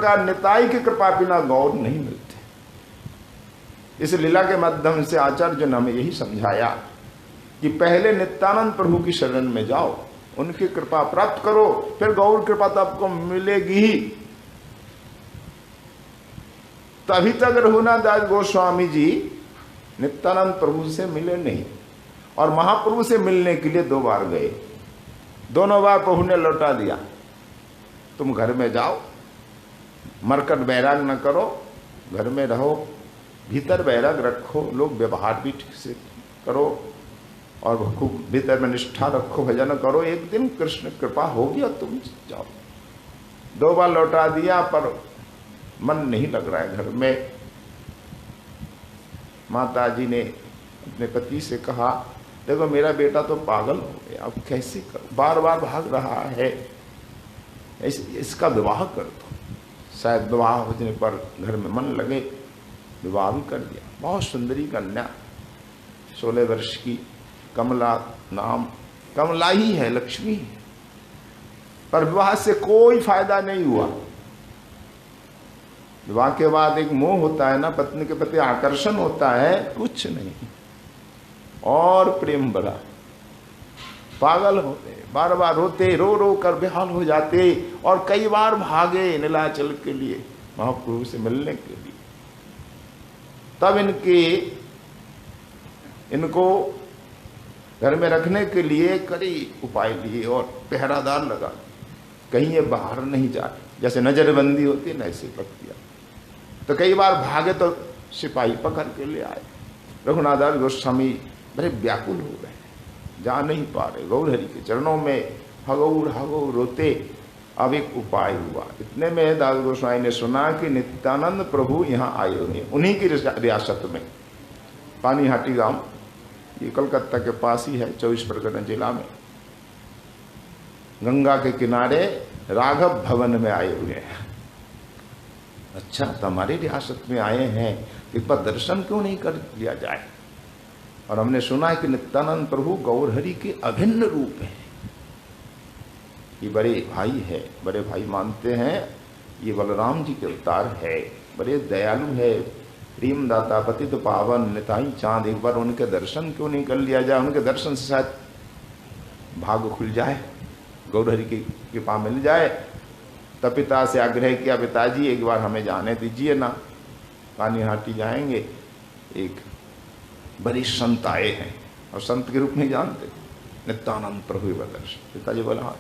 प्रकार निताई की कृपा बिना गौर नहीं मिलते। इस लीला के माध्यम से आचार्य ने हमें यही समझाया कि पहले नित्यानंद प्रभु की शरण में जाओ, उनकी कृपा प्राप्त करो, फिर गौर कृपा तो आपको मिलेगी ही। तभी तक रघुनाथ गोस्वामी जी नित्यानंद प्रभु से मिले नहीं, और महाप्रभु से मिलने के लिए 2 बार गए। दोनों बार प्रभु ने लौटा दिया, तुम घर में जाओ, मरकट बैराग न करो, घर में रहो, भीतर बैराग रखो, लोग व्यवहार भी ठीक से करो और खूब भीतर में निष्ठा रखो, भजन करो, एक दिन कृष्ण कृपा होगी और तुम जाओ। 2 बार लौटा दिया, पर मन नहीं लग रहा है घर में। माता जी ने अपने पति से कहा, देखो मेरा बेटा तो पागल हो गया, अब कैसे करो, बार बार भाग रहा है, इसका विवाह कर दो। शायद विवाह होने पर घर में मन लगे, विवाह भी कर दिया। बहुत सुंदरी कन्या, 16 वर्ष की, कमला नाम, कमला ही है, लक्ष्मी है, पर विवाह से कोई फायदा नहीं हुआ। विवाह के बाद एक मोह होता है ना, पत्नी के प्रति आकर्षण होता है, कुछ नहीं, और प्रेम बढ़ा, पागल होते, बार बार रोते, रो रो कर बेहाल हो जाते, और कई बार भागे नीलाचल के लिए, महाप्रभु से मिलने के लिए। तब इनको घर में रखने के लिए कई उपाय लिए और पहरादार लगा, कहीं ये बाहर नहीं जाए, जैसे नजरबंदी होती है ना, ऐसे पक दिया। तो कई बार भागे तो सिपाही पकड़ के ले आए। रघुनाथ गोस्वामी बड़े व्याकुल हो गए, जा नहीं पा रहे, गौर हरि के चरणों में हगौर हगौर रोते। अब एक उपाय हुआ। इतने में दास गोस्वामी ने सुना कि नित्यानंद प्रभु यहाँ आए हुए, उन्हीं की रियासत में, पानीहाटी गांव, ये कलकत्ता के पास ही है, 24 परगना जिला में, गंगा के किनारे राघव भवन में आए हुए हैं। अच्छा, तो हमारी रियासत में आए हैं, एक बार दर्शन क्यों नहीं कर लिया जाए। और हमने सुना है कि नित्यानंद प्रभु गौरहरि के अभिन्न रूप हैं। ये बड़े भाई है, बड़े भाई मानते हैं, ये बलराम जी के अवतार है, बड़े दयालु है, प्रेम दाता, पतित पावन, निताई चांद। एक बार उनके दर्शन क्यों नहीं कर लिया जाए, उनके दर्शन से शायद भाग खुल जाए, गौरहरि की कृपा मिल जाए। तब पिता से आग्रह किया, पिताजी एक बार हमें जाने दीजिए ना, पानीहाटी जाएंगे। एक बड़ी संत आए हैं, और संत के रूप में जानते, नित्यानंद प्रभु का दर्शन। पिताजी बोला, हाँ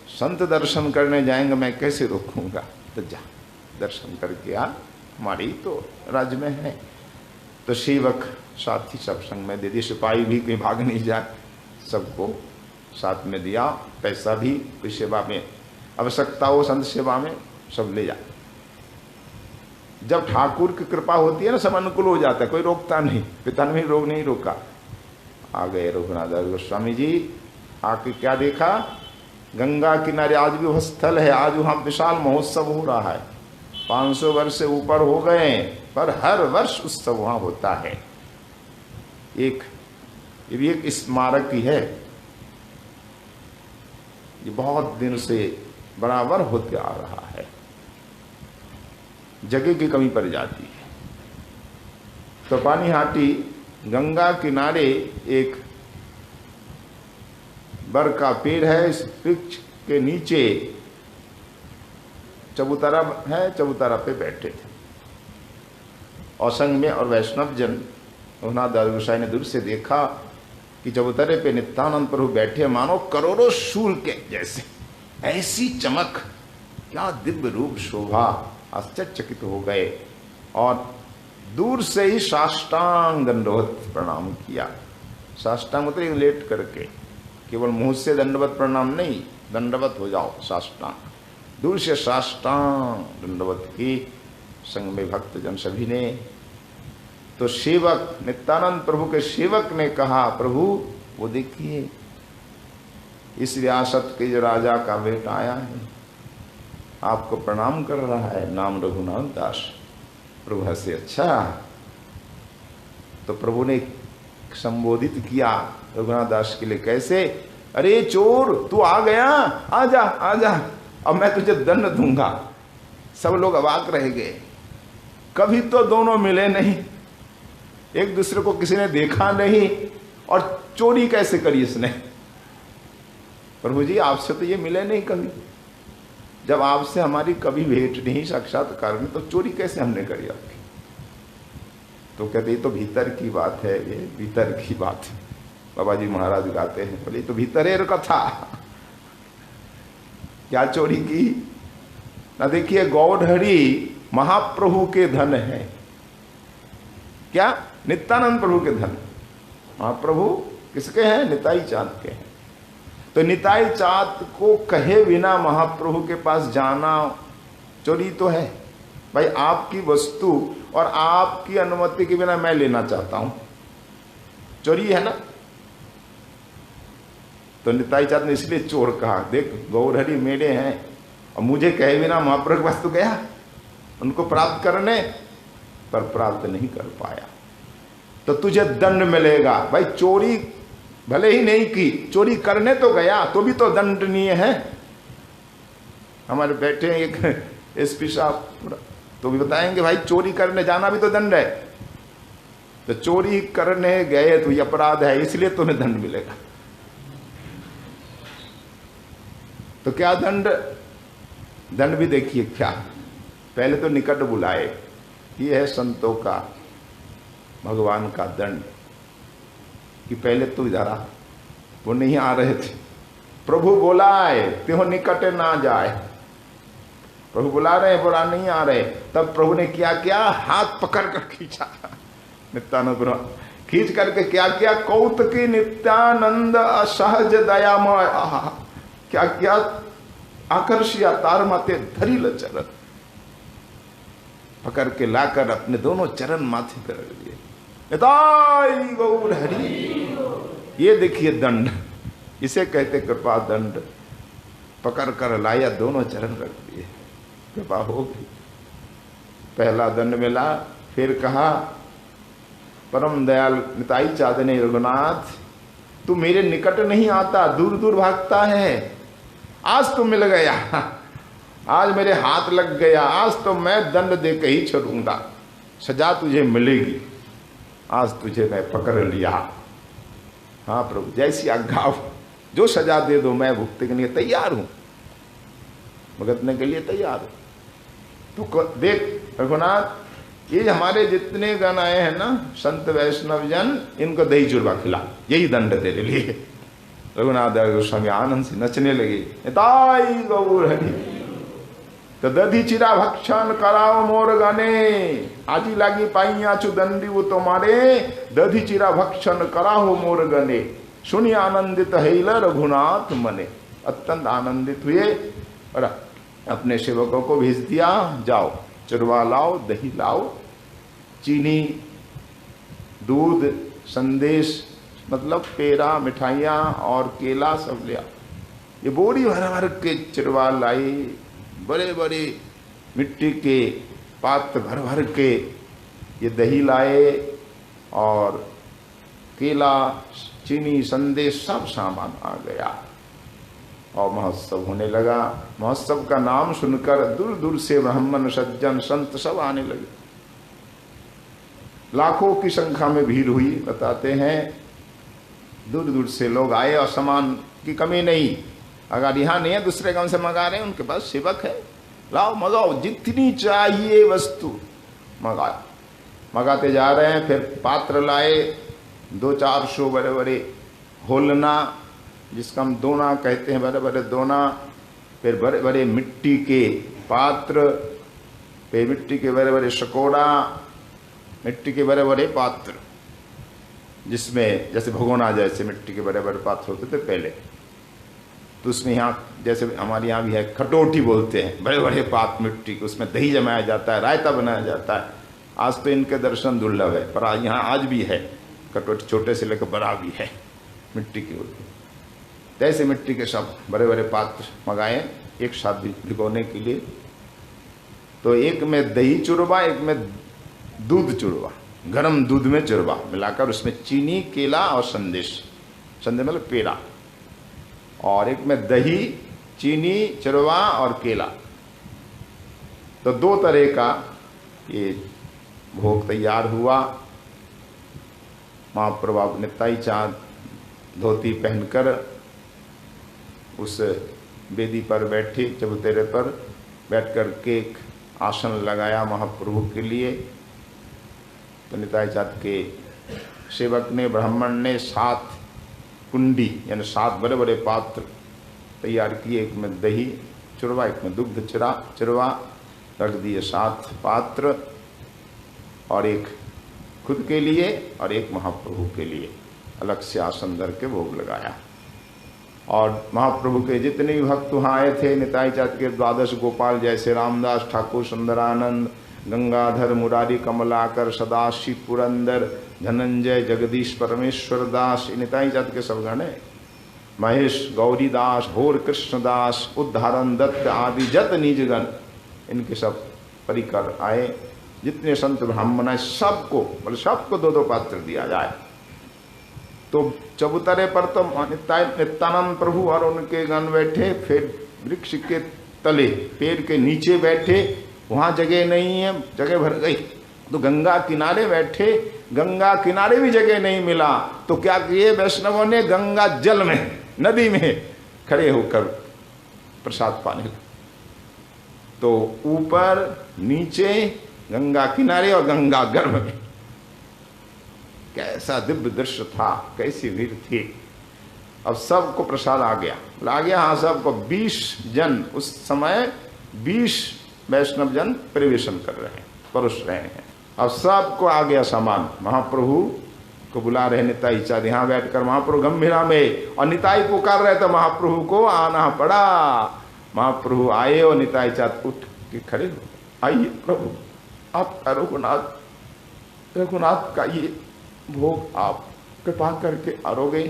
संत दर्शन करने जाएंगे, मैं कैसे रोकूंगा, तो जा दर्शन करके आ, हमारी तो राज्य में है। तो सेवक साथी सब संग में दे दिए, सिपाही भी कहीं भाग नहीं जाए, सबको साथ में दिया, पैसा भी, कोई सेवा में आवश्यकता हो, संत सेवा में सब ले जा। जब ठाकुर की कृपा होती है ना, सब अनुकूल हो जाता है, कोई रोकता नहीं। पिता ने भी रोक नहीं रोका। आ गए रघुनाथ गोस्वामी जी, आके क्या देखा, गंगा किनारे आज भी वह स्थल है, आज वहाँ विशाल महोत्सव हो रहा है। 500 वर्ष से ऊपर हो गए, पर हर वर्ष उत्सव वहाँ होता है। ये भी एक स्मारक ही है, ये बहुत दिन से बराबर होते आ रहा है, जगह की कमी पड़ जाती है। तो पानीहाटी गंगा किनारे एक बर का पेड़ है, इस वृक्ष के नीचे चबूतरा है, चबूतरा पे बैठे थे, और संग में और वैष्णव जन। रघुनाथ गोसाई ने दूर से देखा कि चबूतरे पे नित्यानंद प्रभु बैठे, मानो करोड़ों शूल के जैसे, ऐसी चमक, क्या दिव्य रूप शोभा, आश्चर्यचकित हो गए। और दूर से ही साष्टांग दंडवत प्रणाम किया। साष्टांग मतलब लेट करके, केवल मुंह से दंडवत प्रणाम नहीं, दंडवत हो जाओ साष्टांग। दूर से साष्टांग दंडवत की, संग में भक्तजन सभी ने। तो सेवक, नित्यानंद प्रभु के सेवक ने कहा, प्रभु वो देखिए, इस रियासत के जो राजा का बेटा आया है, आपको प्रणाम कर रहा है, नाम रघुनाथ दास। प्रभु हंसे, अच्छा। तो प्रभु ने संबोधित किया रघुनाथ दास के लिए, कैसे, अरे चोर तू आ गया, आजा आजा, अब मैं तुझे दंड दूंगा। सब लोग अवाक रह गए, कभी तो दोनों मिले नहीं, एक दूसरे को किसी ने देखा नहीं, और चोरी कैसे करी इसने? प्रभु जी आपसे तो ये मिले नहीं कभी, जब आपसे हमारी कभी भेंट नहीं, साक्षात्कार नहीं, तो चोरी कैसे हमने करी आपकी? तो कहते ये तो भीतर की बात है, ये भीतर की बात है। बाबा जी महाराज गाते हैं, बोले तो भीतरेर कथा, क्या चोरी की ना? देखिए गौढ़हरी महाप्रभु के धन है, क्या? नित्यानंद प्रभु के धन। महाप्रभु किसके हैं? निताई चांद के हैं। तो निताई चांद को कहे बिना महाप्रभु के पास जाना चोरी तो है। भाई आपकी वस्तु और आपकी अनुमति के बिना मैं लेना चाहता हूं, चोरी है ना? तो निताई चांद ने इसलिए चोर कहा, देख गौरहरि मेरे हैं और मुझे कहे बिना महाप्रभु के पास तो गया उनको प्राप्त करने, पर प्राप्त नहीं कर पाया, तो तुझे दंड मिलेगा। भाई चोरी भले ही नहीं की, चोरी करने तो गया तो भी तो दंडनीय है। हमारे बैठे एक एसपी साहब तो भी बताएंगे भाई चोरी करने जाना भी तो दंड है, तो चोरी करने गए तो ये अपराध है, इसलिए तुम्हें दंड मिलेगा। तो क्या दंड? दंड भी देखिए क्या, पहले तो निकट बुलाए, ये है संतों का भगवान का दंड, कि पहले तू इधर आ, वो नहीं आ रहे थे, प्रभु बुलाए त्यों निकट ना जाए, प्रभु बुला रहे बोला नहीं आ रहे, तब प्रभु ने क्या किया? हाथ पकड़ कर खींचा, नित्यानंद प्रभु खींच करके क्या किया? कौतुकी नित्यानंद असहज दयामय, क्या क्या आकर्षिया तार माते धरिल चरण, पकड़ के लाकर अपने दोनों चरण माथे पर रख दिए। निताई गौर हरि, ये देखिए दंड, इसे कहते कृपा दंड। पकड़ कर लाया, दोनों चरण रख दिए, कृपा होगी। पहला दंड मिला, फिर कहा परम दयाल निताई चाँदने रघुनाथ, तू मेरे निकट नहीं आता, दूर दूर भागता है, आज तो मिल गया, आज मेरे हाथ लग गया, आज तो मैं दंड दे के ही छोड़ूंगा, सजा तुझे मिलेगी, आज तुझे मैं पकड़ लिया। हाँ प्रभु जैसी आज्ञा हो, जो सजा दे दो मैं भुगतने के लिए तैयार हूं, भुगतने के लिए तैयार हूं। तो देख रघुनाथ, ये हमारे जितने गण आए हैं ना, संत वैष्णव जन, इनको दही चूरमा खिला, यही दंड तेरे लिए। रघुनाथ गोस्वामी आनंद से नचने लगे, निताई गौर हरि। तो दधी चिरा भक्षण कराओ मोर गने, आजी लागी पाइया चु दंडी वो तुम्हारे, दधी चिरा भक्षण कराओ मोर गने, सुनी आनंदित हैल रघुनाथ मने। अत्यंत आनंदित हुए और अपने सेवकों को भेज दिया, जाओ चुरवा लाओ, दही लाओ, चीनी, दूध, संदेश मतलब पेड़ा, मिठाइयाँ और केला सब लिया। ये बोरी भर भर के चिरवा लाई, बड़े बड़े मिट्टी के पात्र भर भर के ये दही लाए, और केला, चीनी, संदेश सब सामान आ गया, और महोत्सव होने लगा। महोत्सव का नाम सुनकर दूर दूर से ब्राह्मण, सज्जन, संत सब आने लगे, लाखों की संख्या में भीड़ हुई। बताते हैं दूर दूर से लोग आए, और सामान की कमी नहीं, अगर यहाँ नहीं है दूसरे गांव से मंगा रहे हैं, उनके पास सेवक है, लाओ मंगाओ, जितनी चाहिए वस्तु मंगाओ। मंगाते जा रहे हैं, फिर पात्र लाए 200-400 बड़े बड़े होलना, जिसका हम दोना कहते हैं, बड़े बड़े दोना, फिर बड़े बड़े मिट्टी के पात्र, फिर मिट्टी के बड़े बड़े शकोड़ा, मिट्टी के बड़े बड़े पात्र, जिसमें जैसे भगोना जैसे मिट्टी के बड़े बड़े पात्र होते थे पहले, तो उसमें यहाँ जैसे हमारे यहाँ भी है खटोटी बोलते हैं, बड़े बड़े पात्र मिट्टी के, उसमें दही जमाया जाता है, रायता बनाया जाता है। आज तो इनके दर्शन दुर्लभ है, पर आज यहाँ आज भी है कटोटी, छोटे से लेकर बड़ा भी है मिट्टी की होती। तो ऐसे मिट्टी के सब बड़े बड़े पात्र मंगाए एक साथ भिगोने के लिए। तो एक में दही चूरमा, एक में दूध चूरमा, गरम दूध में चूरमा मिलाकर, उसमें चीनी, केला और संदेश, संदेश मतलब पेड़ा, और एक में दही, चीनी, चूरमा और केला, तो दो तरह का ये भोग तैयार हुआ। महाप्रभु निताई चाँद धोती पहनकर उस वेदी पर बैठे, चबूतरे पर बैठ कर के एक आसन लगाया महाप्रभु के लिए। तो निताई चाँद के सेवक ने, ब्राह्मण ने 7 कुंडी यानी 7 बड़े बड़े पात्र तैयार किए। एक में दही चुरवा, एक में दुग्ध चुरवा रख दिए 7 पात्र, और एक खुद के लिए और एक महाप्रभु के लिए अलग से आसन धर के भोग लगाया। और महाप्रभु के जितने भी भक्त वहाँ आए थे, निताई चाँद के 12 गोपाल जैसे रामदास ठाकुर, सुंदरानंद, गंगाधर, मुरारी, कमलाकर, सदाशिव, पुरंदर, धनंजय, जगदीश, परमेश्वर दास, निताई चाँद के सब गण हैं। महेश, गौरीदास, भोर कृष्णदास, उद्धारण दत्त आदि जत निजगण, इनके सब परिकर आए। जितने संत ब्राह्मण हैं सबको, बोले सबको 2-2 पात्र दिया जाए। तो चबूतरे पर तो नित्यानंद प्रभु और उनके गण बैठे, फिर वृक्ष के तले पेड़ के नीचे बैठे, वहाँ जगह नहीं है, जगह भर गई। तो गंगा किनारे बैठे, गंगा किनारे भी जगह नहीं मिला, तो क्या किए वैष्णवों ने, गंगा जल में, नदी में खड़े होकर प्रसाद पाने लगे। तो ऊपर नीचे, गंगा किनारे और गंगा गर्भ में, कैसा दिव्य दृश्य था, कैसी भीड़ थी। अब सबको प्रसाद आ गया। हाँ, सबको 20 जन, उस समय 20 वैष्णव जन परिवेशन कर रहे हैं, परोस रहे हैं। अब सबको आ गया सामान। महाप्रभु को बुला रहे निताई चाँद, यहाँ बैठकर महाप्रभु गंभीरा में, और निताई पुकार रहे तो महाप्रभु को आना पड़ा। महाप्रभु आए और निताई चाँद उठ के खड़े हो, आइए प्रभु, आपका रघुनाथ का ये भोग आप कृपा करके आरोगे,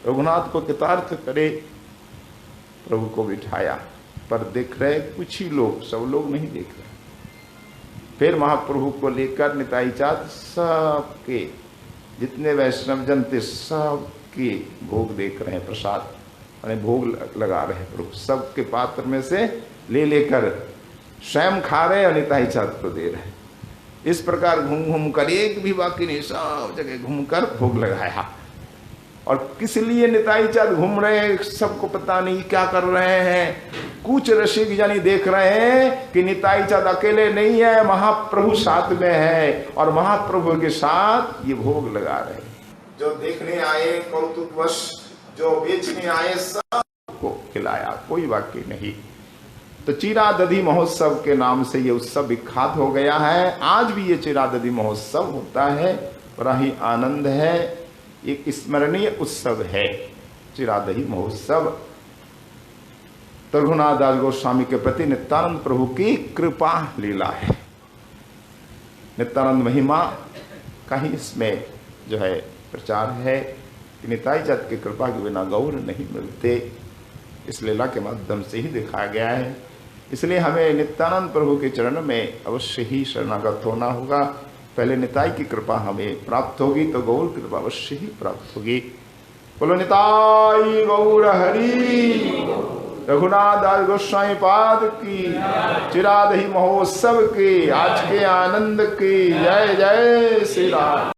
रघुनाथ को कृतार्थ करे। प्रभु को बिठाया, पर देख रहे कुछ ही लोग, सब लोग नहीं देख रहे। फिर महाप्रभु को लेकर निताई चाँद सबके जितने वैष्णव जन थे सबके भोग देख रहे हैं, प्रसाद यानी भोग लगा रहे हैं। प्रभु सबके पात्र में से ले लेकर स्वयं खा रहे और निताई चाँद को दे रहे। इस प्रकार घूम घूम कर, एक भी बाकी नहीं, सब जगह घूमकर भोग लगाया। और किस लिए निताई चाँद घूम रहे हैं, सबको पता नहीं क्या कर रहे हैं। कुछ रसिक जानी देख रहे हैं कि निताई चाँद अकेले नहीं है, महाप्रभु साथ में है, और महाप्रभु के साथ ये भोग लगा रहे हैं। जो देखने आए कौतुकवश, जो बेचने आए, सबको खिलाया, कोई बाकी नहीं। तो चिरादधि महोत्सव के नाम से ये उत्सव विख्यात हो गया है। आज भी ये चिरादधि महोत्सव होता है, बड़ा ही आनंद है, एक स्मरणीय उत्सव है चिरादधि महोत्सव। तो रघुनाथ दास गोस्वामी के प्रति नित्यानंद प्रभु की कृपा लीला है। नित्यानंद महिमा का ही इसमें जो है प्रचार है कि निताई चाँद की कृपा के बिना गौर नहीं मिलते। इस लीला के माध्यम से ही दिखाया गया है। इसलिए हमें नित्यानंद प्रभु के चरण में अवश्य ही शरणागत होना होगा। पहले निताई की कृपा हमें प्राप्त होगी तो गौर कृपा अवश्य ही प्राप्त होगी। बोलो निताई गौर हरि, रघुनाथ दास गोस्वामी पाद की, चिरादधि महोत्सव की, आज के आनंद की जय जय श्री राम।